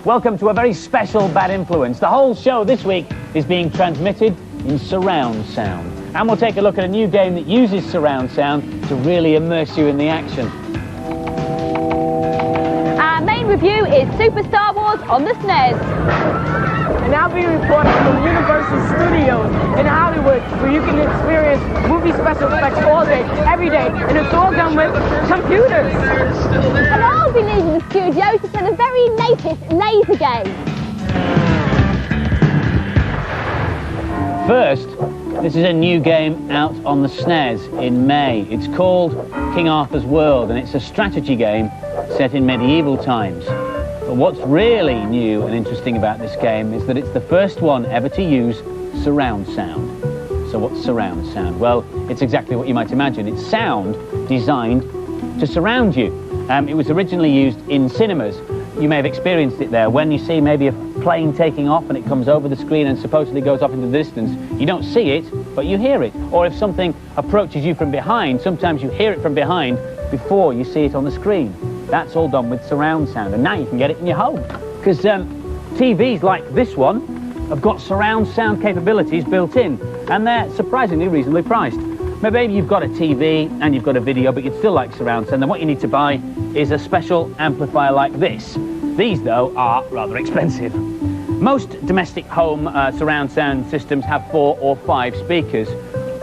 Welcome to a very special Bad Influence. The whole show this week is being transmitted in surround sound. And we'll take a look at a new game that uses surround sound to really immerse you in the action. Our main review is Super Star Wars on the SNES. And I'll be reporting from Universal Studios in Hollywood, where you can experience movie special effects all day, every day, and it's all done with computers. And I'll be leaving the studio to play the very latest laser game. First, this is a new game out on the SNES in May. It's called King Arthur's World, and it's a strategy game set in medieval times. But what's really new and interesting about this game is that it's the first one ever to use surround sound. So what's surround sound? Well, it's exactly what you might imagine. It's sound designed to surround you. It was originally used in cinemas. You may have experienced it there. When you see maybe a plane taking off and it comes over the screen and supposedly goes off into the distance, you don't see it, but you hear it. Or if something approaches you from behind, sometimes you hear it from behind before you see it on the screen. That's all done with surround sound, and now you can get it in your home. Because TVs like this one have got surround sound capabilities built in, and they're surprisingly reasonably priced. Maybe you've got a TV and you've got a video, but you'd still like surround sound, then what you need to buy is a special amplifier like this. These, though, are rather expensive. Most domestic home surround sound systems have 4 or 5 speakers,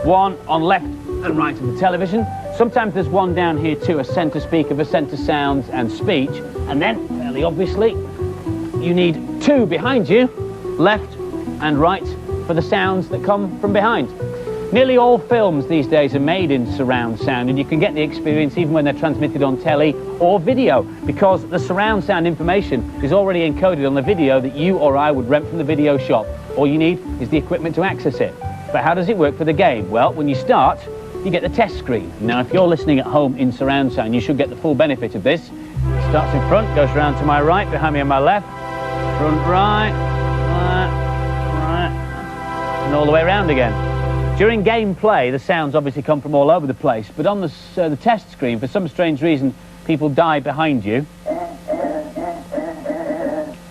one on left and right of the television. Sometimes there's one down here too, a centre speaker for centre sounds and speech. And then, fairly obviously, you need 2 behind you, left and right, for the sounds that come from behind. Nearly all films these days are made in surround sound, and you can get the experience even when they're transmitted on telly or video, because the surround sound information is already encoded on the video that you or I would rent from the video shop. All you need is the equipment to access it. But how does it work for the game? Well, when you start, you get the test screen. Now, if you're listening at home in surround sound, you should get the full benefit of this. It starts in front, goes round to my right, behind me on my left, front right, and all the way around again. During gameplay, the sounds obviously come from all over the place, but on the test screen, for some strange reason, people die behind you,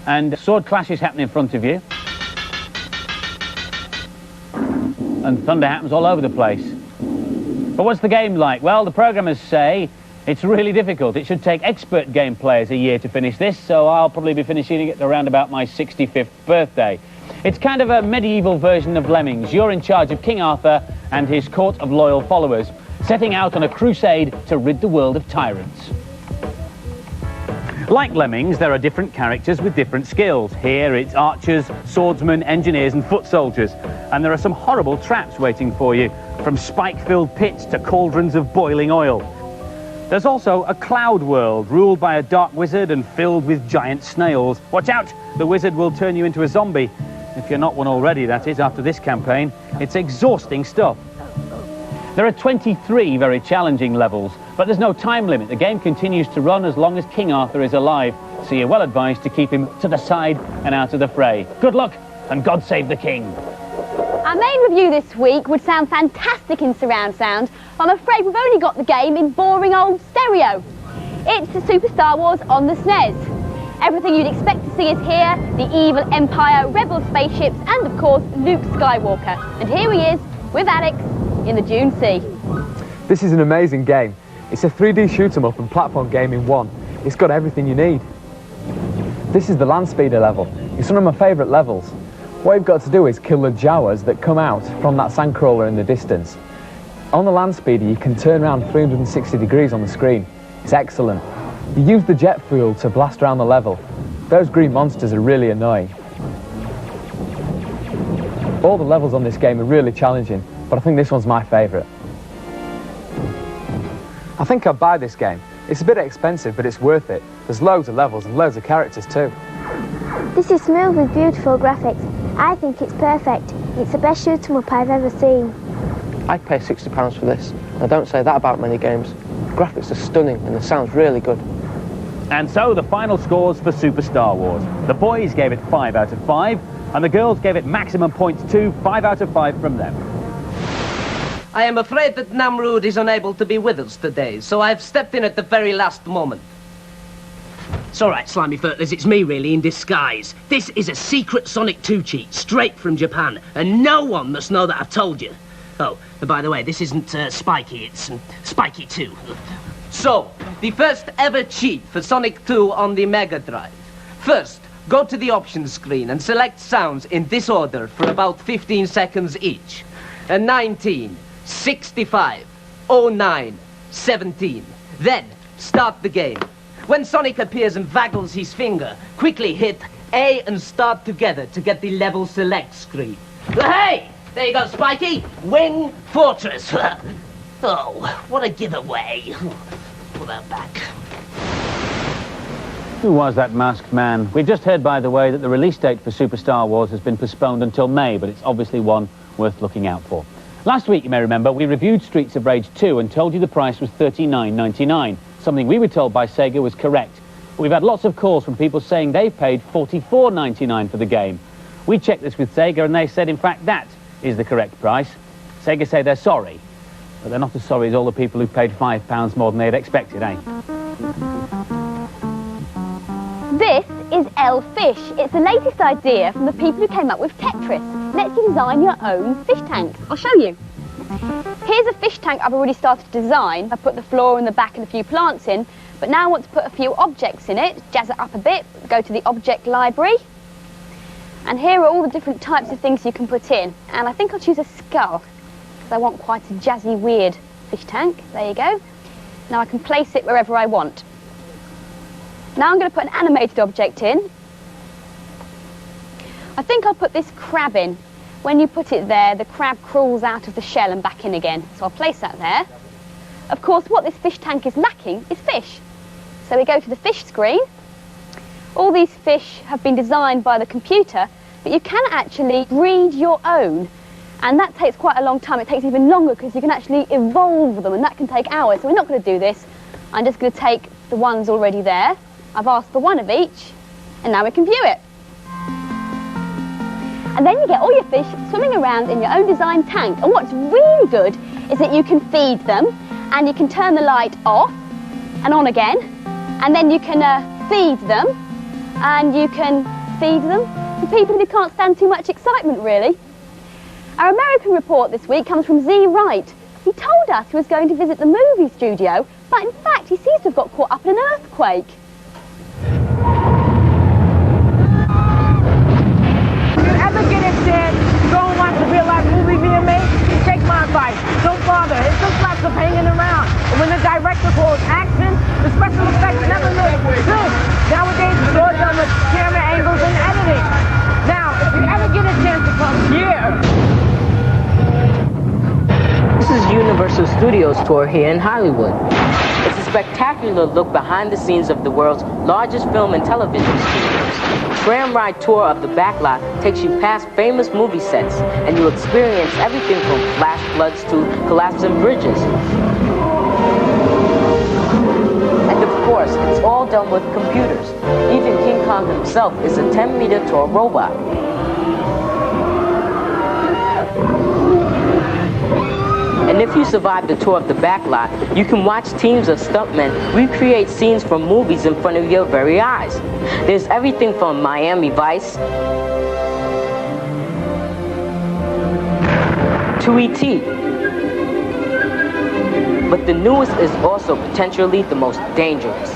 and sword clashes happen in front of you, and thunder happens all over the place. But what's the game like? Well, the programmers say it's really difficult. It should take expert game players a year to finish this, so I'll probably be finishing it around about my 65th birthday. It's kind of a medieval version of Lemmings. You're in charge of King Arthur and his court of loyal followers, setting out on a crusade to rid the world of tyrants. Like Lemmings, there are different characters with different skills. Here it's archers, swordsmen, engineers and foot soldiers. And there are some horrible traps waiting for you, from spike-filled pits to cauldrons of boiling oil. There's also a cloud world ruled by a dark wizard and filled with giant snails. Watch out, the wizard will turn you into a zombie. If you're not one already, that is, after this campaign. It's exhausting stuff. There are 23 very challenging levels, but there's no time limit. The game continues to run as long as King Arthur is alive, so you're well advised to keep him to the side and out of the fray. Good luck, and God save the king. Our main review this week would sound fantastic in surround sound. I'm afraid we've only got the game in boring old stereo. It's the Super Star Wars on the SNES. Everything you'd expect to see is here, the evil Empire, rebel spaceships, and of course Luke Skywalker. And here he is with Alex in the Dune Sea. This is an amazing game. It's a 3D shoot-'em-up and platform game in one. It's got everything you need. This is the land speeder level. It's one of my favourite levels. What you've got to do is kill the Jawas that come out from that sandcrawler in the distance. On the land speeder, you can turn around 360 degrees on the screen. It's excellent. You use the jet fuel to blast around the level. Those green monsters are really annoying. All the levels on this game are really challenging, but I think this one's my favourite. I think I'd buy this game. It's a bit expensive, but it's worth it. There's loads of levels and loads of characters too. This is smooth with beautiful graphics. I think it's perfect. It's the best shoot-'em-up I've ever seen. I'd pay £60 for this. I don't say that about many games. The graphics are stunning and the sound's really good. And so the final scores for Super Star Wars. The boys gave it 5 out of 5, and the girls gave it maximum points too, 5 out of 5 from them. I am afraid that Namrud is unable to be with us today, so I've stepped in at the very last moment. It's all right, Slimy Furtlers, it's me, really, in disguise. This is a secret Sonic 2 cheat, straight from Japan, and no one must know that I've told you. Oh, and by the way, this isn't Spiky, it's Spiky 2. So, the first ever cheat for Sonic 2 on the Mega Drive. First, go to the options screen and select sounds in this order for about 15 seconds each. 19, 65, 09, 17. Then, start the game. When Sonic appears and waggles his finger, quickly hit A and start together to get the level select screen. Hey! There you go, Spiky. Wing Fortress. Oh, what a giveaway. Put that back. Who was that masked man? We've just heard, by the way, that the release date for Super Star Wars has been postponed until May, but it's obviously one worth looking out for. Last week, you may remember, we reviewed Streets of Rage 2 and told you the price was $39.99. Something we were told by Sega was correct. We've had lots of calls from people saying they've paid $44.99 for the game. We checked this with Sega and they said, in fact, that is the correct price. Sega say they're sorry, but they're not as sorry as all the people who paid £5 more than they had expected, eh? This is L-Fish. It's the latest idea from the people who came up with Tetris. Lets you design your own fish tank. I'll show you. Here's a fish tank I've already started to design. I put the floor in the back and a few plants in, but now I want to put a few objects in it, jazz it up a bit, go to the object library. And here are all the different types of things you can put in. And I think I'll choose a skull, because I want quite a jazzy, weird fish tank. There you go. Now I can place it wherever I want. Now I'm going to put an animated object in. I think I'll put this crab in. When you put it there, the crab crawls out of the shell and back in again. So I'll place that there. Of course, what this fish tank is lacking is fish. So we go to the fish screen. All these fish have been designed by the computer, but you can actually breed your own. And that takes quite a long time. It takes even longer because you can actually evolve them, and that can take hours. So we're not going to do this. I'm just going to take the ones already there. I've asked for one of each, and now we can view it. And then you get all your fish swimming around in your own design tank. And what's really good is that you can feed them, and you can turn the light off and on again, and then you can feed them, and you can feed them to people who can't stand too much excitement, really. Our American report this week comes from Z Wright. He told us he was going to visit the movie studio, but in fact he seems to have got caught up in an earthquake. Ever get a chance to go and watch a real-life movie being made? Take my advice. Don't bother. It's just lots of hanging around. And when the director calls action, the special effects never look good. Nowadays, it's all done with camera angles and editing. Now, if you ever get a chance to come here... This is Universal Studios tour here in Hollywood. It's a spectacular look behind the scenes of the world's largest film and television studios. Tram ride tour of the backlot takes you past famous movie sets, and you'll experience everything from flash floods to collapsing bridges. And of course, it's all done with computers. Even King Kong himself is a 10-meter tall robot. And if you survive the tour of the backlot, you can watch teams of stuntmen recreate scenes from movies in front of your very eyes. There's everything from Miami Vice to E.T. But the newest is also potentially the most dangerous.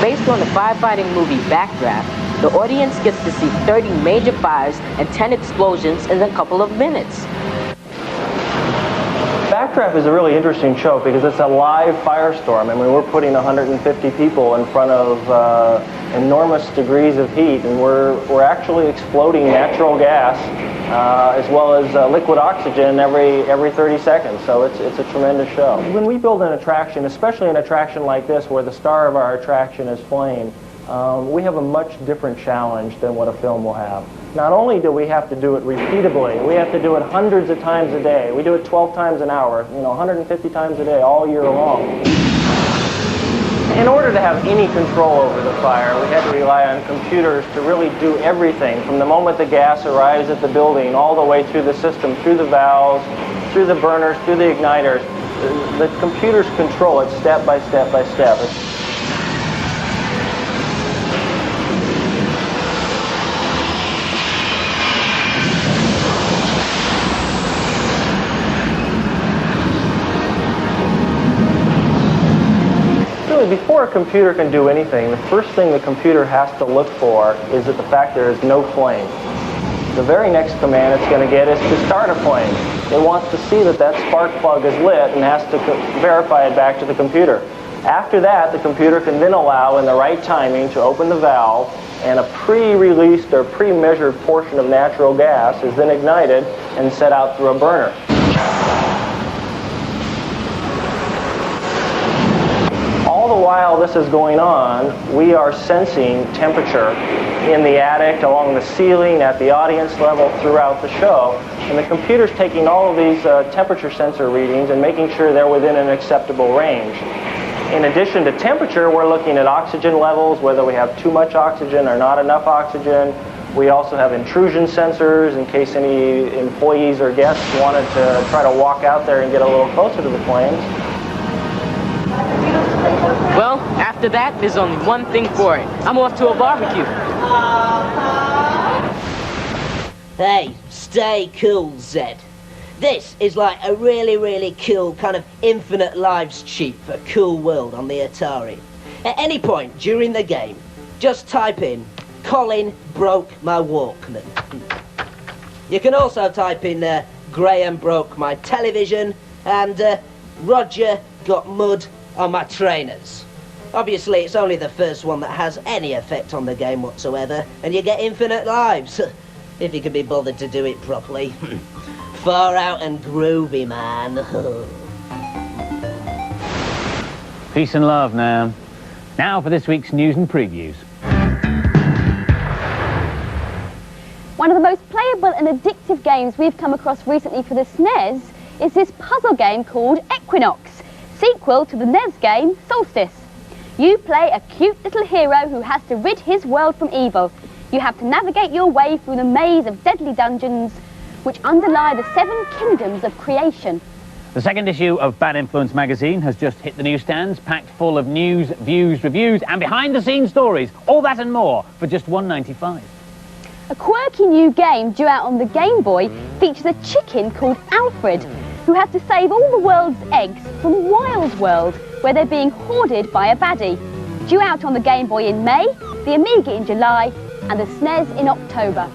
Based on the firefighting movie Backdraft, the audience gets to see 30 major fires and 10 explosions in a couple of minutes. Backdraft is a really interesting show because it's a live firestorm. I mean, we're putting 150 people in front of enormous degrees of heat, and we're actually exploding natural gas as well as liquid oxygen every 30 seconds. So it's a tremendous show. When we build an attraction, especially an attraction like this where the star of our attraction is flame, we have a much different challenge than what a film will have. Not only do we have to do it repeatably, we have to do it hundreds of times a day. We do it 12 times an hour, 150 times a day, all year long. In order to have any control over the fire, we had to rely on computers to really do everything, from the moment the gas arrives at the building, all the way through the system, through the valves, through the burners, through the igniters. The computers control it step by step by step. before a computer can do anything, the first thing the computer has to look for is that the fact there is no flame. The very next command it's going to get is to start a flame. It wants to see that that spark plug is lit and has to verify it back to the computer. After that, the computer can then allow, in the right timing, to open the valve, and a pre-released or pre-measured portion of natural gas is then ignited and set out through a burner. All the while this is going on, we are sensing temperature in the attic, along the ceiling, at the audience level, throughout the show. And the computer's taking all of these temperature sensor readings and making sure they're within an acceptable range. In addition to temperature, we're looking at oxygen levels, whether we have too much oxygen or not enough oxygen. We also have intrusion sensors in case any employees or guests wanted to try to walk out there and get a little closer to the flames. Well, after that, there's only one thing for it. I'm off to a barbecue. Hey, stay cool, Zed. This is like a really, really cool kind of infinite lives cheat for Cool World on the Atari. At any point during the game, just type in, Colin broke my Walkman. You can also type in, Graham broke my television, and Roger got mud on my trainers. Obviously, it's only the first one that has any effect on the game whatsoever, and you get infinite lives, if you can be bothered to do it properly. Far out and groovy, man. Peace and love now. Now for this week's news and previews. One of the most playable and addictive games we've come across recently for the SNES is this puzzle game called Equinox, sequel to the NES game Solstice. You play a cute little hero who has to rid his world from evil. You have to navigate your way through the maze of deadly dungeons which underlie the 7 kingdoms of creation. The second issue of Bad Influence magazine has just hit the newsstands, packed full of news, views, reviews, and behind-the-scenes stories. All that and more for just $1.95. A quirky new game due out on the Game Boy features a chicken called Alfred, who has to save all the world's eggs from Wild World, where they're being hoarded by a baddie. Due out on the Game Boy in May, the Amiga in July, and the SNES in October.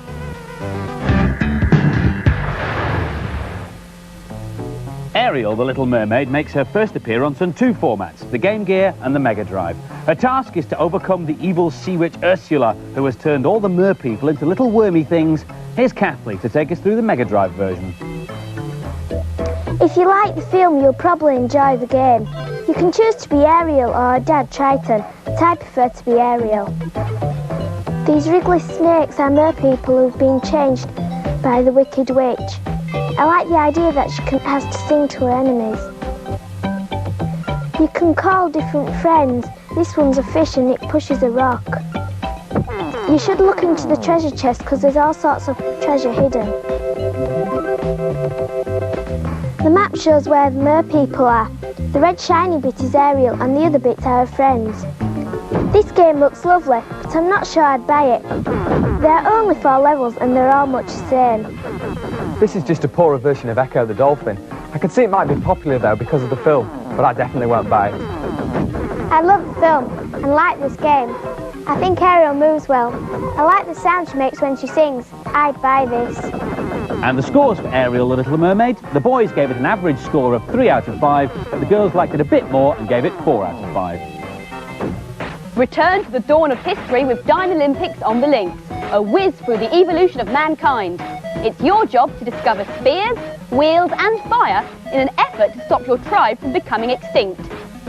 Ariel, the Little Mermaid, makes her first appearance on 2 formats, the Game Gear and the Mega Drive. Her task is to overcome the evil sea witch Ursula, who has turned all the mer people into little wormy things. Here's Kathleen to take us through the Mega Drive version. If you like the film, you'll probably enjoy the game. You can choose to be Ariel or Dad Triton, but I prefer to be Ariel. These wriggly snakes are mer people who've been changed by the Wicked Witch. I like the idea that she has to sing to her enemies. You can call different friends. This one's a fish and it pushes a rock. You should look into the treasure chest because there's all sorts of treasure hidden. The map shows where the mer people are. The red shiny bit is Ariel and the other bits are her friends. This game looks lovely, but I'm not sure I'd buy it. There are only 4 levels and they're all much the same. This is just a poorer version of Echo the Dolphin. I can see it might be popular though because of the film, but I definitely won't buy it. I love the film and like this game. I think Ariel moves well. I like the sound she makes when she sings. I'd buy this. And the scores for Ariel, the Little Mermaid, the boys gave it an average score of 3 out of 5, but the girls liked it a bit more and gave it 4 out of 5. Return to the dawn of history with Dine Olympics on the Links, a whiz through the evolution of mankind. It's your job to discover spears, wheels and fire in an effort to stop your tribe from becoming extinct.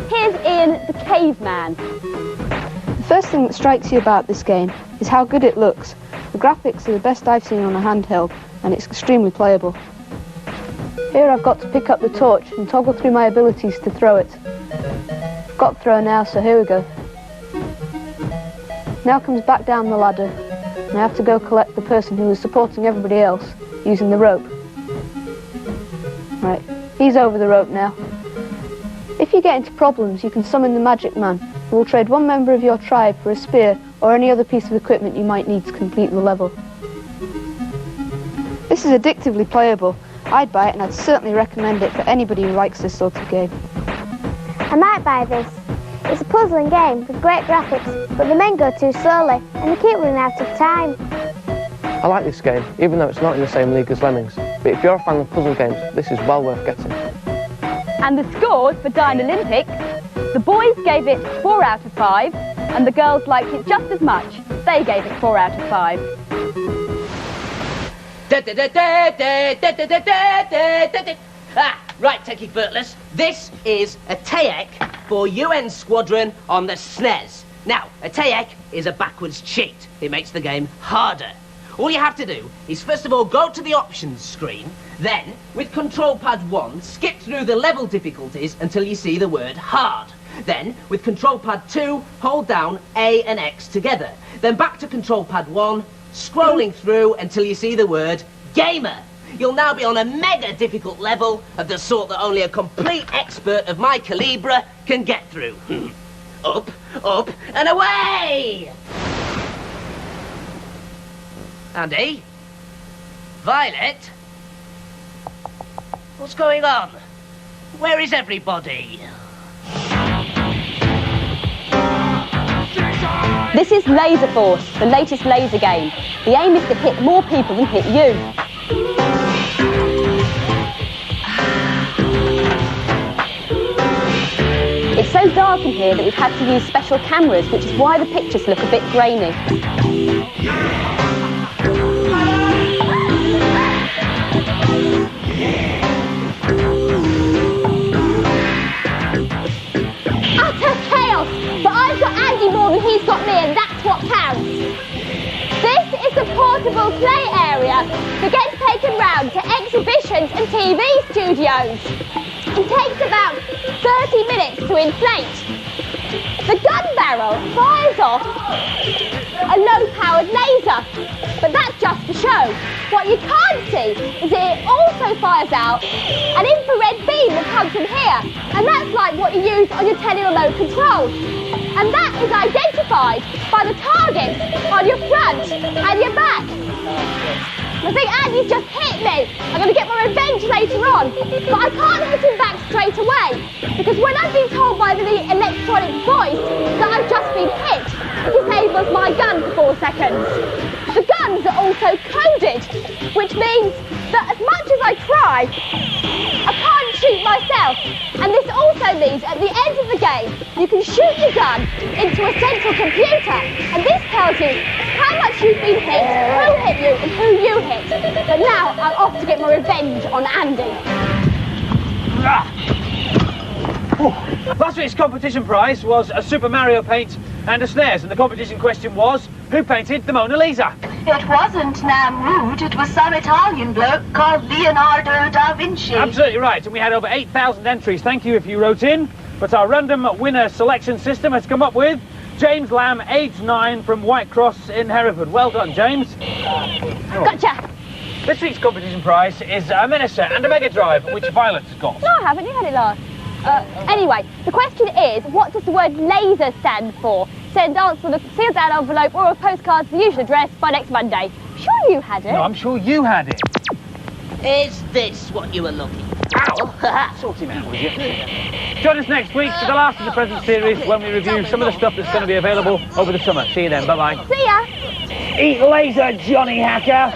Here's Ian the Caveman. The first thing that strikes you about this game is how good it looks. The graphics are the best I've seen on a handheld and it's extremely playable. Here I've got to pick up the torch and toggle through my abilities to throw it. I've got throw now, so here we go. Now comes back down the ladder, and I have to go collect the person who is supporting everybody else using the rope. Right, he's over the rope now. If you get into problems, you can summon the Magic Man, who will trade 1 member of your tribe for a spear or any other piece of equipment you might need to complete the level. This is addictively playable. I'd buy it and I'd certainly recommend it for anybody who likes this sort of game. I might buy this. It's a puzzling game with great graphics, but the men go too slowly and they keep running out of time. I like this game, even though it's not in the same league as Lemmings. But if you're a fan of puzzle games, this is well worth getting. And the scores for Dine Olympics, the boys gave it 4 out of 5, and the girls liked it just as much. They gave it 4 out of 5. Right, Techie Furtless, this is a TAEC for UN Squadron on the SNES. Now, a TAEC is a backwards cheat. It makes the game harder. All you have to do is first of all go to the options screen, then, with control pad 1, skip through the level difficulties until you see the word hard. Then, with control pad 2, hold down A and X together. Then back to control pad 1, scrolling through until you see the word gamer. You'll now be on a mega difficult level of the sort that only a complete expert of my calibre can get through. Up, up, and away! Andy? Violet? What's going on? Where is everybody? This is Laser Force, the latest laser game. The aim is to hit more people than hit you. It's so dark in here that we've had to use special cameras, which is why the pictures look a bit grainy. Utter chaos! But I've got Andy more than he's got me, and that's what counts. This is the portable play area that gets taken round to exhibitions and TV studios. It takes about 30 minutes to inflate. The gun barrel fires off a low-powered laser, but that's just for show. What you can't see is that it also fires out an infrared beam that comes from here, and that's like what you use on your telly remote control. And that is identified by the targets on your front and your back. I think Andy's just hit me. I'm going to get my revenge later on. But I can't hit him back straight away, because when I've been told by the electronic voice that I've just been hit, it disables my gun for 4 seconds. The guns are also coded, which means that as much as I try, I can't shoot myself. And this also means at the end of the game, you can shoot your gun into a central computer, and this tells you how much you've been hit, who hit you, and who you hit. But now I'm off to get my revenge on Andy. Last week's competition prize was a Super Mario paint and a SNES, and the competition question was, who painted the Mona Lisa? It wasn't Namrud, it was some Italian bloke called Leonardo da Vinci. Absolutely right, and we had over 8,000 entries. Thank you if you wrote in. But our random winner selection system has come up with James Lamb, age 9, from Whitecross in Hereford. Well done, James. Gotcha. This week's competition prize is a Minister and a Mega Drive, which Violet's got. No, I haven't. You had it last. Anyway, the question is, what does the word laser stand for? Send answer with a sealed down envelope or a postcard to the usual address by next Monday. Sure you had it? No, I'm sure you had it. Is this what you were looking for? Ow! Sort him out, will you? Join us next week for the last of the present series when we review some of the stuff that's going to be available over the summer. See you then. Bye-bye. See ya! Eat laser, Johnny Hacker!